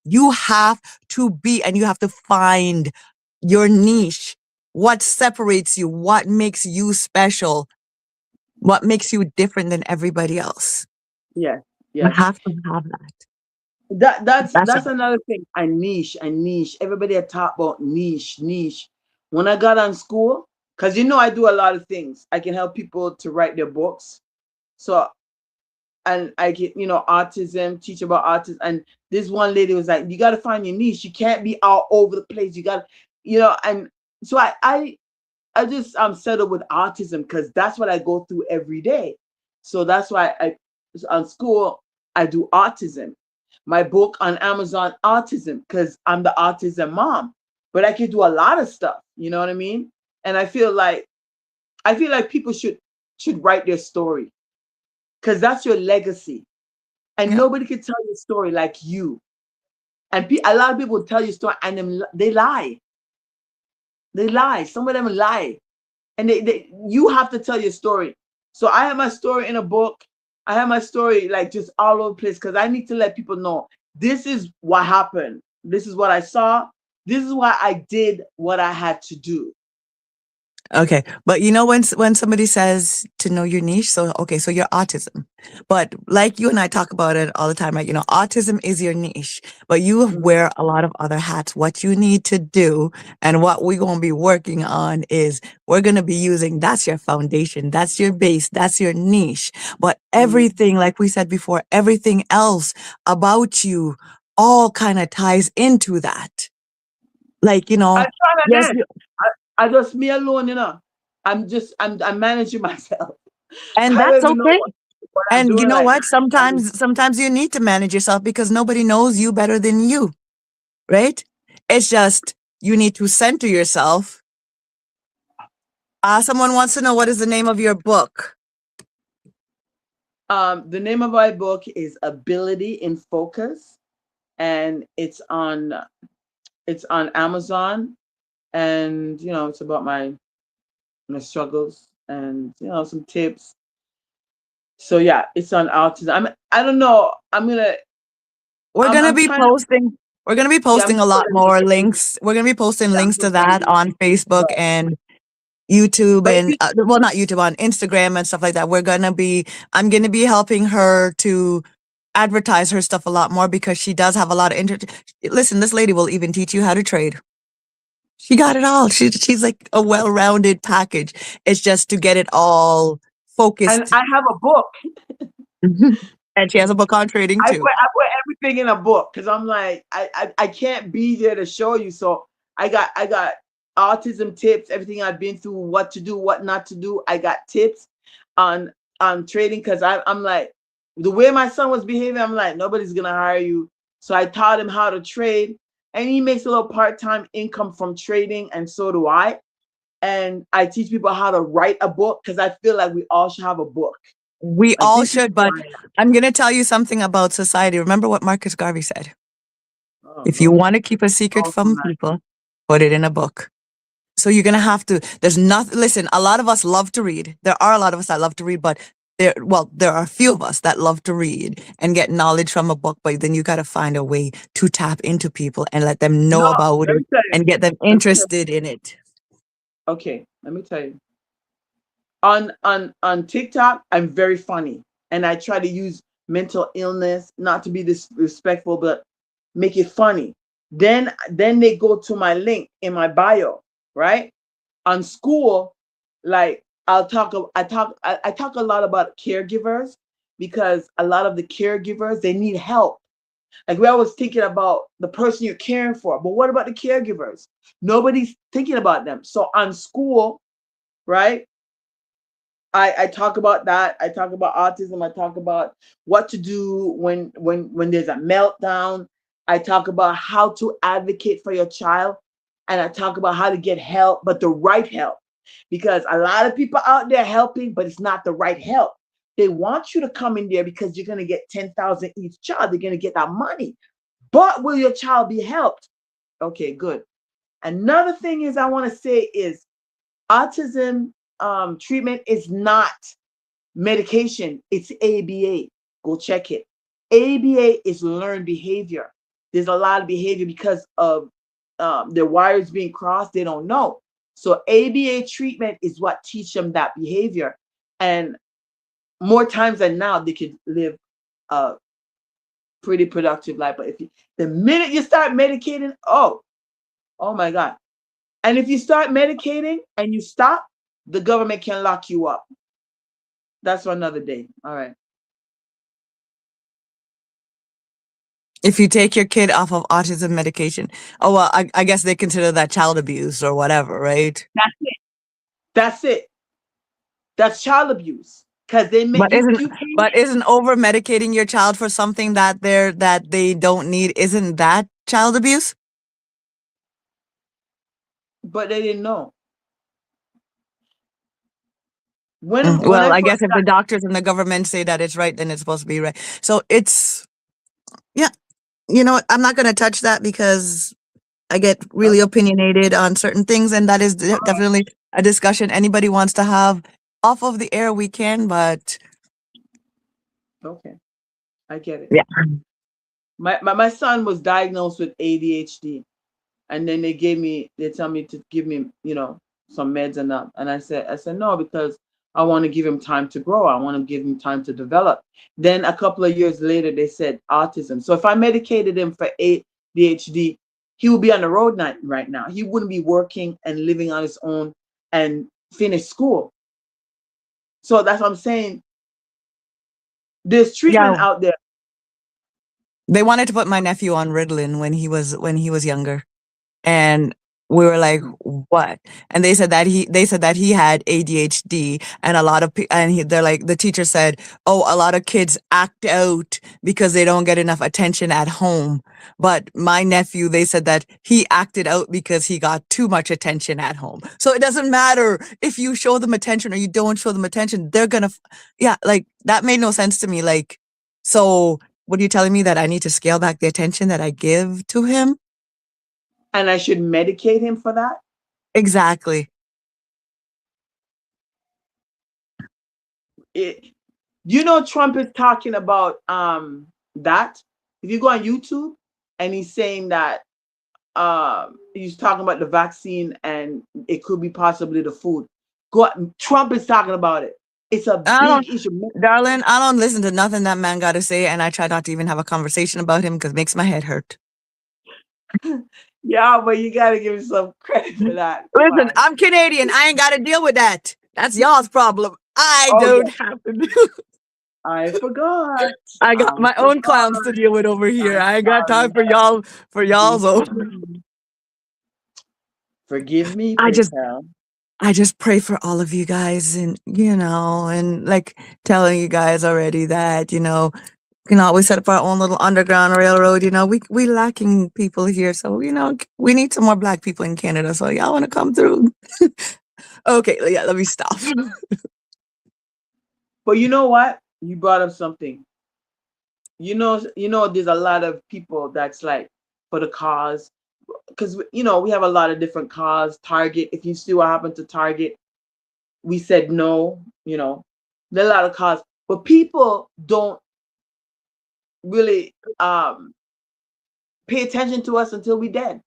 You have to be, and you have to find your niche. What separates you? What makes you special? What makes you different than everybody else? yes, You yes. have to have that. That's a That's another thing. A niche. Everybody had talk about niche. When I got on school, because I do a lot of things. I can help people to write their books. So, and I get, autism, teach about autism. And this one lady was like, you got to find your niche. You can't be all over the place. You got to, and so I just I'm settled with autism because that's what I go through every day. So that's why on school I do autism. My book on Amazon, autism, because I'm the autism mom. But I can do a lot of stuff. You know what I mean? And I feel like I feel like people should write their story because that's your legacy, and Yeah. nobody can tell your story like you. And a lot of people tell you story, and they lie. They lie. Some of them lie, and you have to tell your story. So I have my story in a book. I have my story like just all over the place because I need to let people know this is what happened. This is what I saw. This is why I did what I had to do. Okay, but you know when somebody says to know your niche, so okay, so you're autism, but like you and I talk about it all the time, right? You know, autism is your niche, but you Mhm. wear a lot of other hats. What you need to do and what we're going to be working on is we're going to be using that's your foundation, that's your base, that's your niche. But Mhm. everything, like we said before, everything else about you all kind of ties into that. Like, you I know, try my yes, best. I just me alone, I'm managing myself. and I don't that's even know okay. what I'm And you doing know right now. what? Sometimes you need to manage yourself because nobody knows you better than you, right? It's just you need to center yourself. Someone wants to know what is the name of your book. The name of my book is Ability in Focus, and it's on Amazon, and it's about my struggles and some tips. So yeah, it's on autism. I don't know. We're gonna I'm be trying to. posting. We're gonna be Yeah, I'm posting a gonna put lot a link. more links. We're gonna be posting Yeah, I'm links to gonna put a that link. on Facebook But and YouTube but if and you, well, not YouTube, on Instagram and stuff like that. I'm gonna be helping her to advertise her stuff a lot more because she does have a lot of listen, this lady will even teach you how to trade. She got it all. She's like a well-rounded package. It's just to get it all and focused. I have a book. And she has a book on trading too. I put everything in a book because I'm like I can't be there to show you. So I got autism tips, everything I've been through, what to do, what not to do. I got tips on trading because I'm like the way my son was behaving. I'm like nobody's gonna hire you. So I taught him how to trade, and he makes a little part-time income from trading, and so do I. And I teach people how to write a book because I feel like we all should have a book. We Like all this is should, who but I am. I'm gonna tell you something about society. Remember what Marcus Garvey said? Oh If you Lord, want to keep a secret also from not. people, put it in a book. So you're gonna have to. There's nothing. Listen, a lot of us love to read. There are a lot of us that love to read, but there are a few of us that love to read and get knowledge from a book. But then you gotta find a way to tap into people and let them No, know about let it me tell you. and get them Let me tell you. interested in it. Okay, let me tell you. On TikTok, I'm very funny, and I try to use mental illness not to be disrespectful, but make it funny. Then they go to my link in my bio, right? On school, like I talk a lot about caregivers because a lot of the caregivers they need help. Like we're always thinking about the person you're caring for, but what about the caregivers? Nobody's thinking about them. So on school, right? I talk about that. I talk about autism. I talk about what to do when there's a meltdown. I talk about how to advocate for your child, and I talk about how to get help, but the right help, because a lot of people out there helping, but it's not the right help. They want you to come in there because you're gonna get 10,000 each child. They're gonna get that money, but will your child be helped? Okay, good. Another thing is I want to say is autism treatment is not medication. It's ABA. Go check it. ABA is learned behavior. There's a lot of behavior because of their wires being crossed. They don't know. So ABA treatment is what teach them that behavior, and more times than now they could live a pretty productive life. But if you, the minute you start medicating, oh my God. And if you start medicating and you stop, the government can lock you up. That's for another day. All right. If you take your kid off of autism medication, oh well, I guess they consider that child abuse or whatever, right? That's it. That's it. That's child abuse. Because they make But isn't you can't, but isn't over medicating your child for something that they don't need, isn't that child abuse? but they didn't know. When Well, I I first guess if the doctors and the government say that it's right, then it's supposed to be right. So it's, yeah, you know what? I'm not going to touch that because I get got really opinionated on certain things, and that is definitely a discussion anybody wants to have off of the air. We can, but okay, I get it. yeah, My son was diagnosed with ADHD, and then they tell me to give me, some meds and that. And I said no, because I want to give him time to grow. I want to give him time to develop. Then a couple of years later, they said autism. So if I medicated him for ADHD, he would be on the road right now. He wouldn't be working and living on his own and finish school. So that's what I'm saying. There's yeah. treatment out there. They wanted to put my nephew on Ritalin when he was younger. And we were like, what? And they said that he had ADHD, and a lot of they're like, the teacher said, oh, a lot of kids act out because they don't get enough attention at home. But my nephew, they said that he acted out because he got too much attention at home. So it doesn't matter if you show them attention or you don't show them attention, they're gonna yeah, like that made no sense to me. Like, so what are you telling me, that I need to scale back the attention that I give to him? And I should medicate him for that. Exactly. It, Trump is talking about that. If you go on YouTube, and he's saying that he's talking about the vaccine and it could be possibly the food. Trump is talking about it. It's a I don't, big issue. darling, I don't listen to nothing that man got to say, and I try not to even have a conversation about him because it makes my head hurt. Yeah, but you gotta give him some credit for that. Come Listen, on. I'm Canadian. I ain't got to deal with that. That's y'all's problem. I Oh don't yeah, have to do. I forgot. I got I my own forgot. clowns to deal with over here. I'm I ain't got time sorry. for y'all, for y'all's own. Forgive me, I just Princess. I just pray for all of you guys, and and like telling you guys already that, we can always set up our own little underground railroad. We lacking people here, so we need some more black people in Canada. So y'all want to come through? Okay, yeah, let me stop. But you know what? You brought up something. There's a lot of people that's like for the cause, because we have a lot of different cause. Target. If you see what happened to Target, we said no. There are a lot of cause, but people don't really pay attention to us until we dead.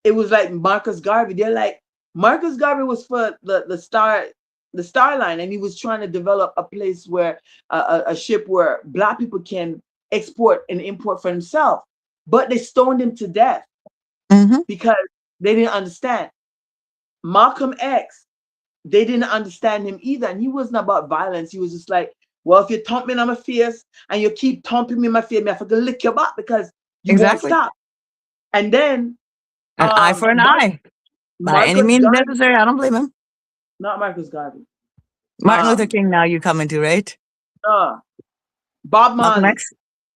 It was like Marcus Garvey. They're like, Marcus Garvey was for the Star Line, and he was trying to develop a place where a ship where black people can export and import for themselves. But they stoned him to death Hmm. because they didn't understand. Malcolm X, they didn't understand him either, and he wasn't about violence. He was just like, well, if you thump me in my face and you keep thumping me in my face, I have to lick your butt because you won't Exactly. stop. And then An eye for an eye, by any Marcus means Garvey, necessary. I don't blame him. not Marcus Garvey, Martin Luther um, King. Now you coming to, right? uh, Bob Malcolm Marley. X.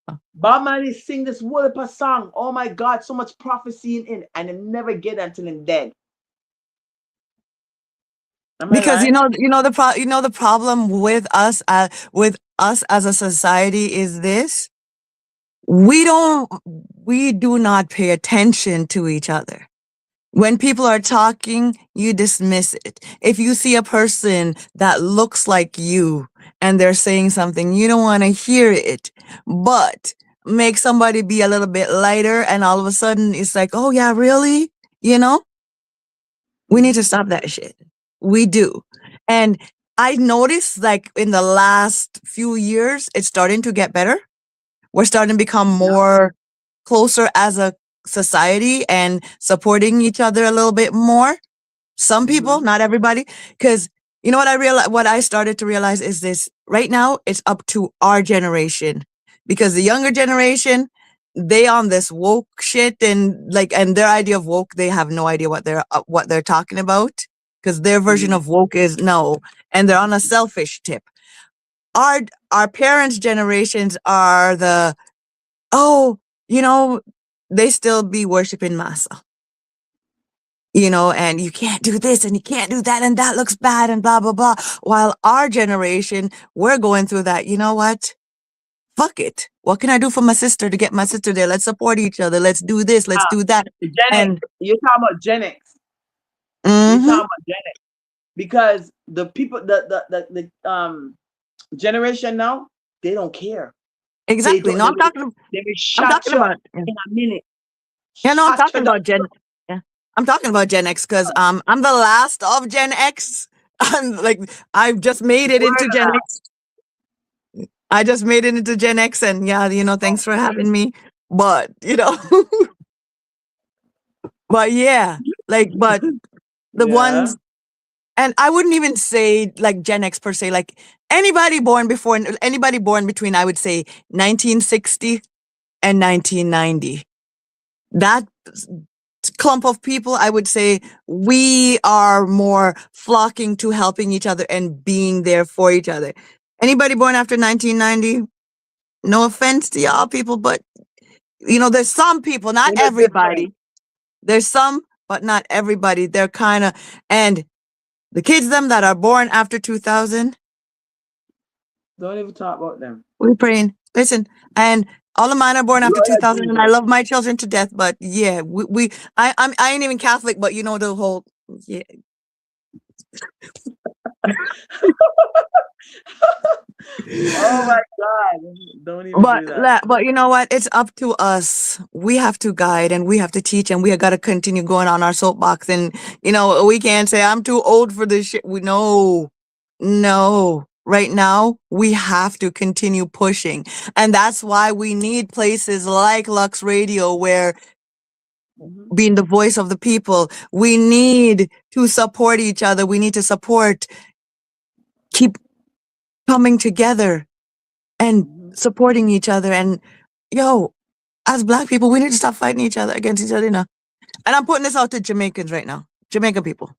Oh. Bob Marley sing this Wallapa song. Oh my God, so much prophecy in it, and it never get until him dead. Am I Because lying? the problem with us as a society is this: we don't we do not pay attention to each other. When people are talking, you dismiss it. If you see a person that looks like you and they're saying something, you don't want to hear it, but make somebody be a little bit lighter, and all of a sudden it's like, oh yeah, really? You know? We need to Mm-hmm. stop that shit. We do. And I noticed, like, in the last few years, it's starting to get better. We're starting to become Yeah. more closer as a society and supporting each other a little bit more. Some people, Mm-hmm. not everybody. Because you know what I started to realize is this: right now it's up to our generation, because the younger generation, they on this woke shit, and their idea of woke, they have no idea what they're talking about, because their version Mm-hmm. of woke is no, and they're on a selfish tip. Our our parents' generations are the, oh, you know, they still be worshiping massa. and you can't do this and you can't do that and that looks bad and blah, blah, blah. While our generation, we're going through that. You know what? Fuck it. What can I do for my sister to get my sister there? Let's support each other. Let's do this. Let's Uh, do that. Gen X. And, You're talking about Gen X. You're mm-hmm, talking about Gen X because the people, the generation now, they don't care. They exactly. don't. No, They will I'm shot talking you about, yeah. in a minute. Yeah, no, I'm Shot you talking down. about yeah. I'm talking about Gen X because I'm the last of Gen X. I'm like, I've just made it Word into of Gen God. X. I just made it into Gen X, and yeah, thanks for having me. But but yeah, but the Yeah. ones, and I wouldn't even say like Gen X per se, like anybody born between, I would say 1960 and 1990. That clump of people, I would say we are more flocking to helping each other and being there for each other. Anybody born after 1990, no offense to y'all people, but there's some people, not In a different. everybody. There's some, but not everybody. They're kind of, and the kids them that are born after 2000, Don't even talk about them. we praying. Listen, and all of mine are born after Lord 2000, and I Jesus. love my children to death. But yeah, I ain't even Catholic, but the whole, yeah. Oh my God. Don't even do that. But you know what? It's up to us. We have to guide and we have to teach and we have got to continue going on our soapbox. And we can't say I'm too old for this shit. No. Right now, we have to continue pushing. And that's why we need places like Lux Radio, where Mhm. being the voice of the people, we need to support each other. We need to keep coming together and Mhm. supporting each other. And yo, as Black people, we need to stop fighting each other against each other. And I'm putting this out to Jamaicans right now. Jamaican people.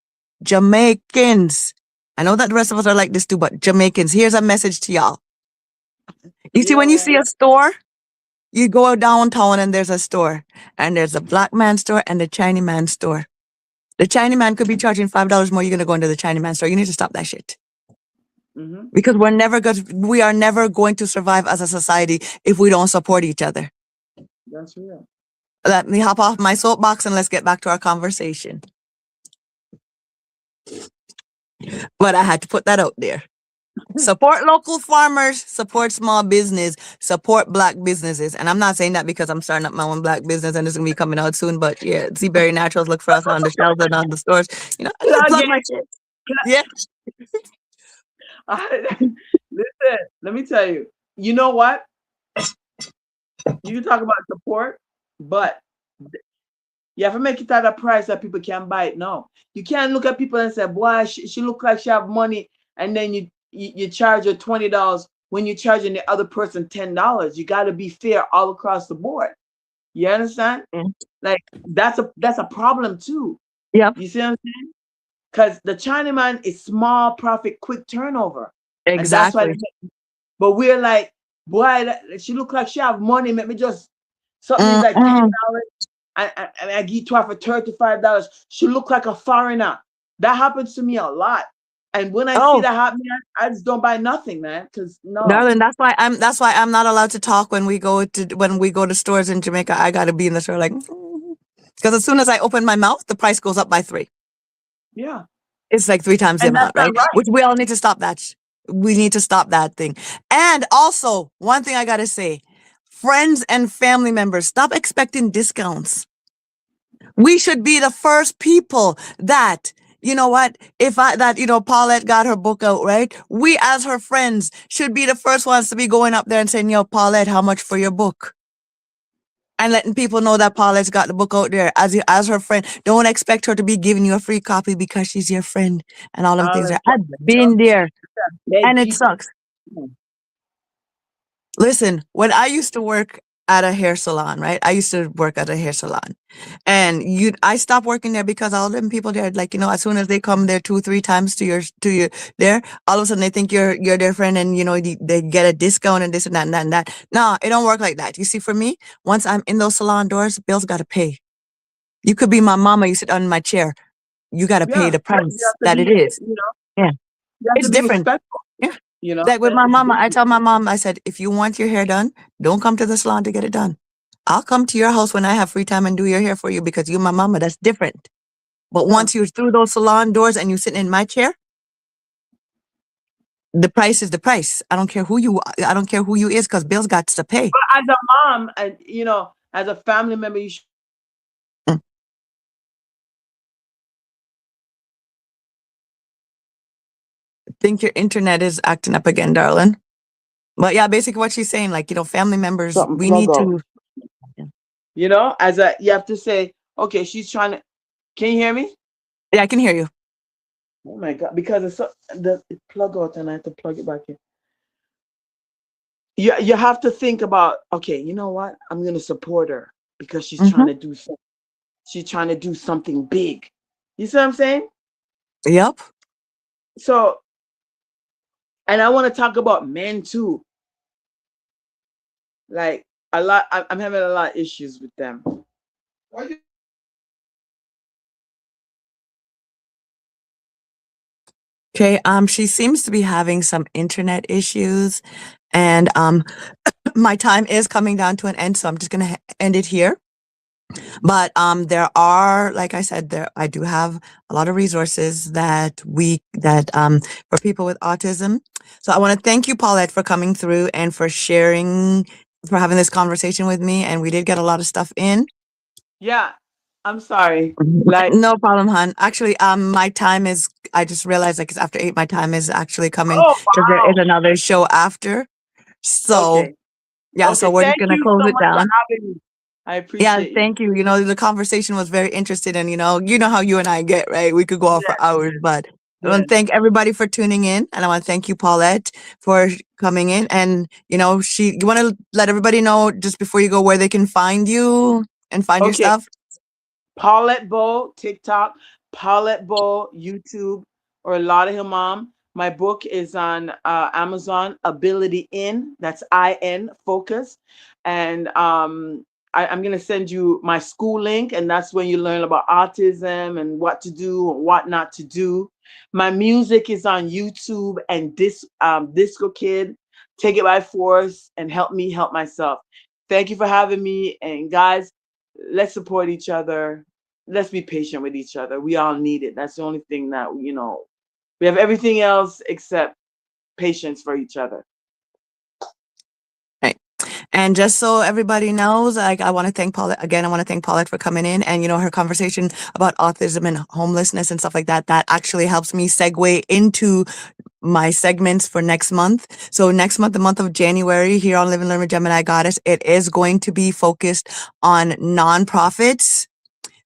Jamaicans. I know that the rest of us are like this too, but Jamaicans, here's a message to y'all. You see, when you Yo. see a store, you go downtown and there's a store, and there's a Black man store and a Chinese man store. The Chinese man could be charging $5 more. You're gonna go into the Chinese man store. You need to stop that shit. Mhm. Because we are never going to survive as a society if we don't support each other. That's real. Let me hop off my soapbox and let's get back to our conversation. But I had to put that out there. Support local farmers, support small business, support Black businesses. And I'm not saying that because I'm starting up my own Black business and it's gonna be coming out soon. But yeah, Berry Naturals, look for us on the shelves and on the stores. I Plug plug it. my shit. Yeah. Listen, let me tell you. You know what? You can talk about support, but you have to make it at a price that people can buy it now. You can't look at people and say, boy, she look like she have money, and then you charge her $20 when you're charging the other person $10. You got to be fair all across the board. You understand? Mm. Like that's a problem too. Yep. You see what I'm saying? Because the Chinaman is small profit, quick turnover, and that's why. Exactly. But we're like, boy, she look like she have money. Let me just something is like Mm-mm. $10. And I give to her for $35. She look like a foreigner. That happens to me a lot. And when I see Oh, that happening, I just don't buy nothing, man. Because no. darling, that's why I'm not allowed to talk when we go to stores in Jamaica. I gotta be in the store like, because as soon as I open my mouth, the price goes up by 3. Yeah. It's like 3 times the And that's amount, not right? right. Which we all need to stop that. We need to stop that thing. And also, one thing I gotta say, friends and family members, stop expecting discounts. We should be the first people that, if Paulette got her book out, right? We as her friends should be the first ones to be going up there and saying, yo, Paulette, how much for your book? And letting people know that Paulette's got the book out there as her friend. Don't expect her to be giving you a free copy because she's your friend and all them All things. them I've stuff. been there Beg and it people. sucks. Listen, when I used to work at a hair salon, right? I used to work at a hair salon. And I stopped working there because all them people there, like, as soon as they come there 2, 3 times to your there, all of a sudden they think you're their friend and they get a discount and this and that and that and that. No, it don't work like that. You see, for me, once I'm in those salon doors, bills gotta pay. You could be my mama, you sit on my chair. you got to pay Yeah, the you price have to that it be, is. Yeah, you have to it's be different. respectful. Yeah. You know, Like with my it's mama, I different. tell my mom, I said, if you want your hair done, don't come to the salon to get it done. I'll come to your house when I have free time and do your hair for you because you're my mama. That's different. But Yeah. once you're through those salon doors and you're sitting in my chair, the price is the price. I don't care who you is because bills got to pay. But as a mom, and as a family member, you should Mm. Think your internet is acting up again, darling. But yeah, basically what she's saying, like, family members, something we plug need out. to. As a you have to say, okay, she's trying to. Can you hear me? Yeah, I can hear you. Oh my god! Because it plug out and I have to plug it back in. You have to think about, okay, you know what? I'm gonna support her because she's trying Hmm. to do something. She's trying to do something big. You see what I'm saying? Yep. So, and I want to talk about men too. Like a lot, I'm having a lot of issues with them. Okay. She seems to be having some internet issues, and my time is coming down to an end, so I'm just gonna end it here. But there are, like I said, there I do have a lot of resources that for people with autism. So I want to thank you, Paulette, for coming through and for sharing, for having this conversation with me. And we did get a lot of stuff in. Yeah, I'm sorry. Mhm. Like, No problem, hon. Actually, my time is. I just realized, like, it's after 8. My time is actually coming oh because there is wow. another show after. So Okay. yeah, Okay. so we're just Thank gonna you close so it much for down. having me. I Yeah, appreciate you. thank you. The conversation was very interesting, and you know how you and I get, right? We could go on for Yes. hours, but I want Yes. to thank everybody for tuning in, and I want to thank you, Paulette, for coming in. And you want to let everybody know just before you go where they can find you and find your Okay. stuff. Paulette Bow, TikTok, Paulette Bow, YouTube, or a lot of him mom. My book is on Amazon, Ability In. That's IN, focus. And I'm going to send you my school link, and that's when you learn about autism and what to do and what not to do. My music is on YouTube and Disco Kid, Take It by Force, and Help Me Help Myself. Thank you for having me. And guys, let's support each other. Let's be patient with each other. We all need it. That's the only thing that we have everything else except patience for each other. Right. And just so everybody knows, like, I want to thank Paulette again. I want to thank Paulette for coming in, and her conversation about autism and homelessness and stuff like that. That actually helps me segue into my segments for next month. So next month, the month of January, here on Live and Learn with Gemini Goddess, it is going to be focused on nonprofits.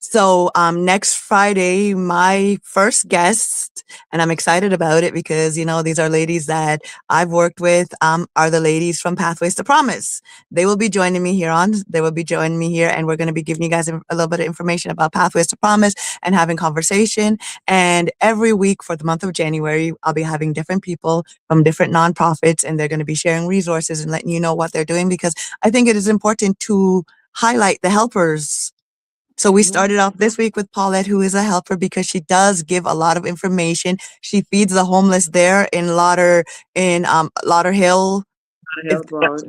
So next Friday, my first guest, and I'm excited about it because these are ladies that I've worked with. Are the ladies from Pathways to Promise? They will be joining me here They will be joining me here, and we're going to be giving you guys a little bit of information about Pathways to Promise and having conversation. And every week for the month of January, I'll be having different people from different nonprofits, and they're going to be sharing resources and letting you know what they're doing because I think it is important to highlight the helpers. So we Mm-hmm. started off this week with Paulette, who is a helper because she does give a lot of information. She feeds the homeless there in Lauderhill. It's, Help out.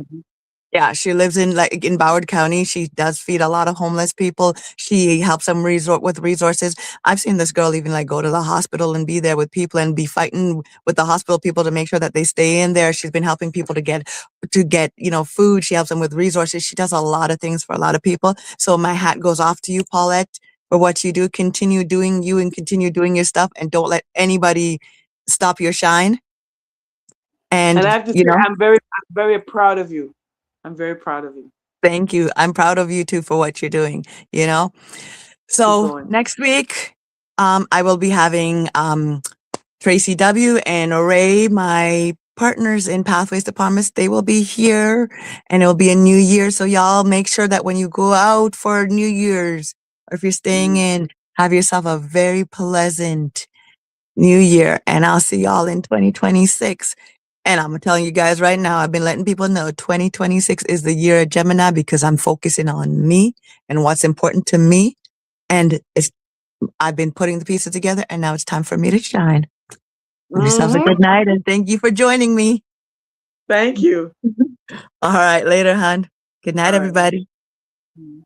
yeah, she lives in Broward County. She does feed a lot of homeless people. She helps them resort with resources. I've seen this girl even like go to the hospital and be there with people and be fighting with the hospital people to make sure that they stay in there. She's been helping people to get food. She helps them with resources. She does a lot of things for a lot of people. So my hat goes off to you, Paulette, for what you do. Continue doing you and continue doing your stuff, and don't let anybody stop your shine. And I And have to say, I'm very proud of you. I'm very proud of you. thank you. I'm proud of you too for what you're doing, you know? Keep So going. next week, I will be having Tracy W. and Ray, my partners in Pathways to Promise. They will be here, and it'll be a new year. So y'all make sure that when you go out for New Year's, or if you're staying Mhm. in, have yourself a very pleasant New Year. And I'll see y'all in 2026. And I'm telling you guys right now, I've been letting people know 2026 is the year of Gemini because I'm focusing on me and what's important to me. And it's I've been putting the pieces together, and now it's time for me to shine. Have yourself a Mm-hmm. good night, and thank you for joining me. Thank you. All right, later, hon. Good night, All right. everybody. Mhm.